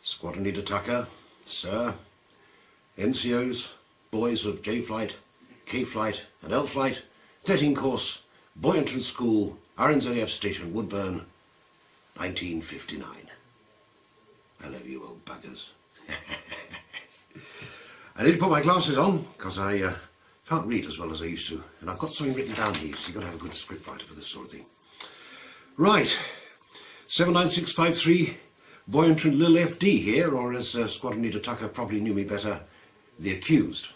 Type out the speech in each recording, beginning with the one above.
Squadron Leader Tucker, Sir, NCOs, boys of J Flight, K Flight and L Flight, 13 course, Boy Entrance School, RNZAF Station Woodbourne, 1959. I love you old buggers. I need to put my glasses on because I can't read as well as I used to, and I've got something written down here, so you've got to have a good scriptwriter for this sort of thing. Right, 79653, Boy Entrant Lill FD here, or as Squadron Leader Tucker probably knew me better, the accused.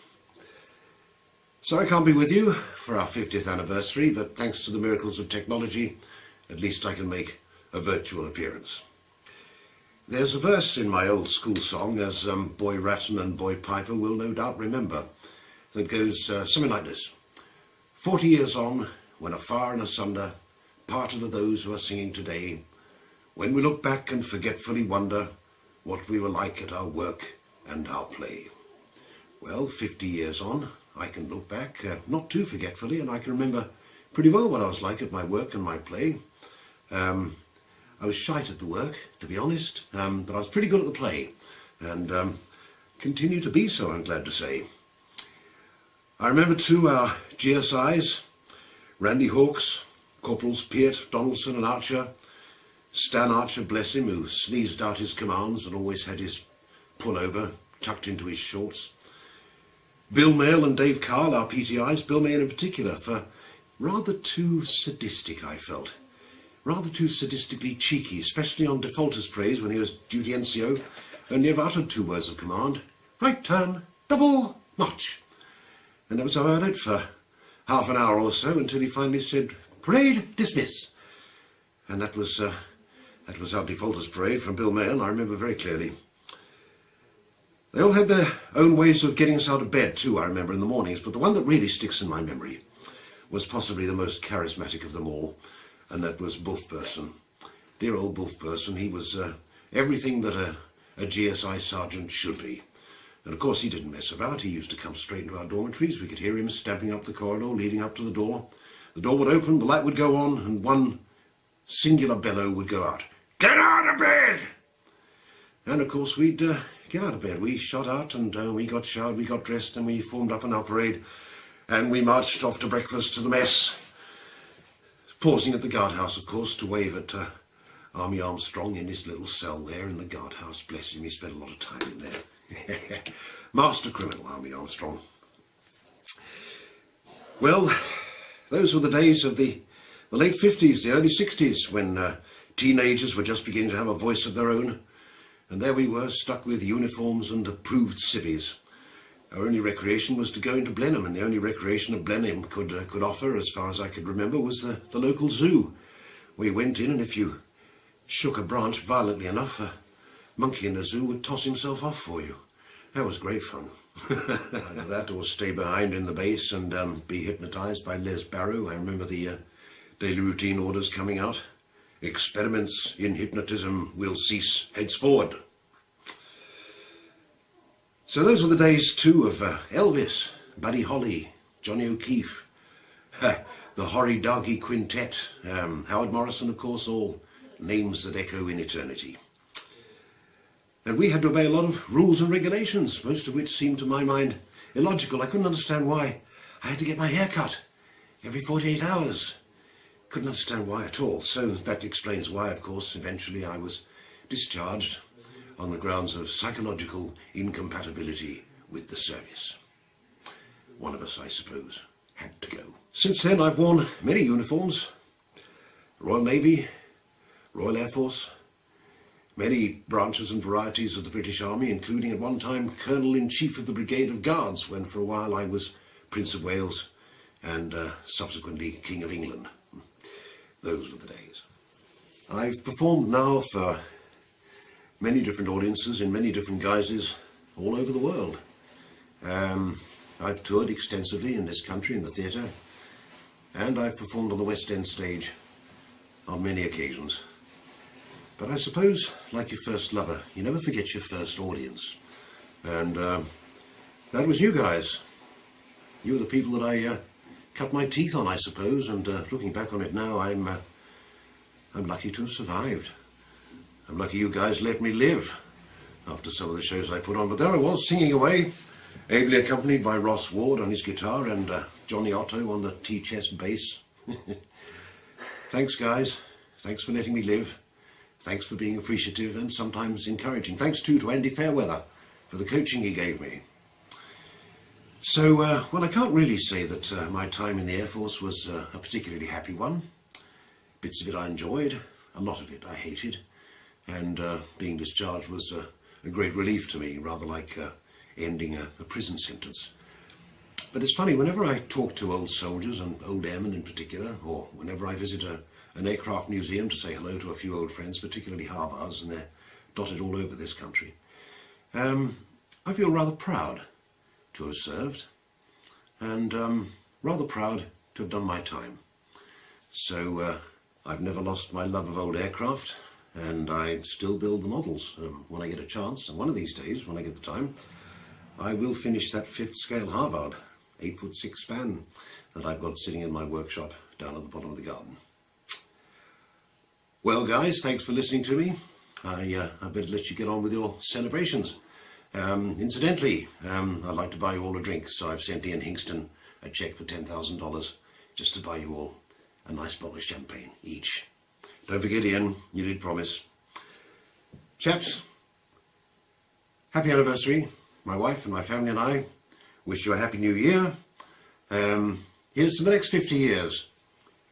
So I can't be with you for our 50th anniversary, but thanks to the miracles of technology, at least I can make a virtual appearance. There's a verse in my old school song, as Boy Ratton and Boy Piper will no doubt remember, that goes something like this. 40 years on, when afar and asunder, parted are those who are singing today, when we look back and forgetfully wonder what we were like at our work and our play. Well, 50 years on, I can look back, not too forgetfully, and I can remember pretty well what I was like at my work and my play. I was shite at the work, to be honest, but I was pretty good at the play, and continue to be so, I'm glad to say. I remember too our GSIs, Randy Hawkes, Corporals Peart, Donaldson and Archer, Stan Archer, bless him, who sneezed out his commands and always had his pullover tucked into his shorts. Bill Mayle and Dave Carl, our PTIs, Bill Mayle in particular, for rather too sadistic, I felt. Rather too sadistically cheeky, especially on defaulter's praise when he was duty NCO, only ever uttered 2 words of command: right turn, double, march. And that was about it for half an hour or so until he finally said, parade, dismiss. And that was our defaulter's parade from Bill Mayle, I remember very clearly. They all had their own ways of getting us out of bed too, I remember, in the mornings, but the one that really sticks in my memory was possibly the most charismatic of them all, and that was Buffperson. Dear old Buffperson, he was everything that a GSI sergeant should be. And of course he didn't mess about. He used to come straight into our dormitories. We could hear him stamping up the corridor leading up to the door. The door would open, the light would go on, and one singular bellow would go out. Get out of bed! And of course we'd get out of bed. We shot out and we got showered, we got dressed, and we formed up in our parade, and we marched off to breakfast to the mess, pausing at the guardhouse, of course, to wave at Army Armstrong in his little cell there in the guardhouse. Bless him, he spent a lot of time in there. Master criminal, Army Armstrong. Well, those were the days of the late 50s, the early 60s, when teenagers were just beginning to have a voice of their own. And there we were, stuck with uniforms and approved civvies. Our only recreation was to go into Blenheim, and the only recreation that Blenheim could offer, as far as I could remember, was the local zoo. We went in, and if you shook a branch violently enough, a monkey in the zoo would toss himself off for you. That was great fun. Either that or stay behind in the base and be hypnotised by Les Barrow. I remember the daily routine orders coming out. Experiments in hypnotism will cease henceforward. So those were the days too of Elvis, Buddy Holly, Johnny O'Keefe, the Horry Dargy Quintet, Howard Morrison, of course, all names that echo in eternity. And we had to obey a lot of rules and regulations, most of which seemed to my mind illogical. I couldn't understand why I had to get my hair cut every 48 hours. Couldn't understand why at all. So that explains why, of course, eventually I was discharged on the grounds of psychological incompatibility with the service. One of us, I suppose, had to go. Since then I've worn many uniforms: Royal Navy, Royal Air Force, many branches and varieties of the British Army, including at one time Colonel-in-Chief of the Brigade of Guards, when for a while I was Prince of Wales and subsequently King of England. Those were the days. I've performed now for many different audiences in many different guises all over the world. I've toured extensively in this country, in the theatre, and I've performed on the West End stage on many occasions. But I suppose, like your first lover, you never forget your first audience. And that was you guys. You were the people that I cut my teeth on, I suppose, and looking back on it now, I'm lucky to have survived. I'm lucky you guys let me live. after some of the shows I put on. But there I was, singing away, ably accompanied by Ross Ward on his guitar and Johnny Otto on the tea-chest bass. Thanks, guys. Thanks for letting me live. Thanks for being appreciative and sometimes encouraging. Thanks too to Andy Fairweather for the coaching he gave me. So, well, I can't really say that my time in the Air Force was a particularly happy one. Bits of it I enjoyed, a lot of it I hated, and being discharged was a great relief to me, rather like ending a prison sentence. But it's funny, whenever I talk to old soldiers, and old airmen in particular, or whenever I visit an aircraft museum to say hello to a few old friends, particularly Harvards, and they're dotted all over this country, I feel rather proud to have served, and rather proud to have done my time. So I've never lost my love of old aircraft, and I still build the models when I get a chance, and one of these days, when I get the time, I will finish that 5th scale Harvard 8'6" span that I've got sitting in my workshop down at the bottom of the garden. Well, guys, thanks for listening to me. I better let you get on with your celebrations. Incidentally, I'd like to buy you all a drink, so I've sent Ian Hingston a cheque for $10,000 just to buy you all a nice bottle of champagne each. Don't forget, Ian, you did promise. Chaps, happy anniversary. My wife and my family and I wish you a happy new year. Here's to the next 50 years.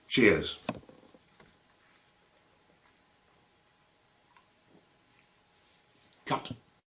Cheers. Cut.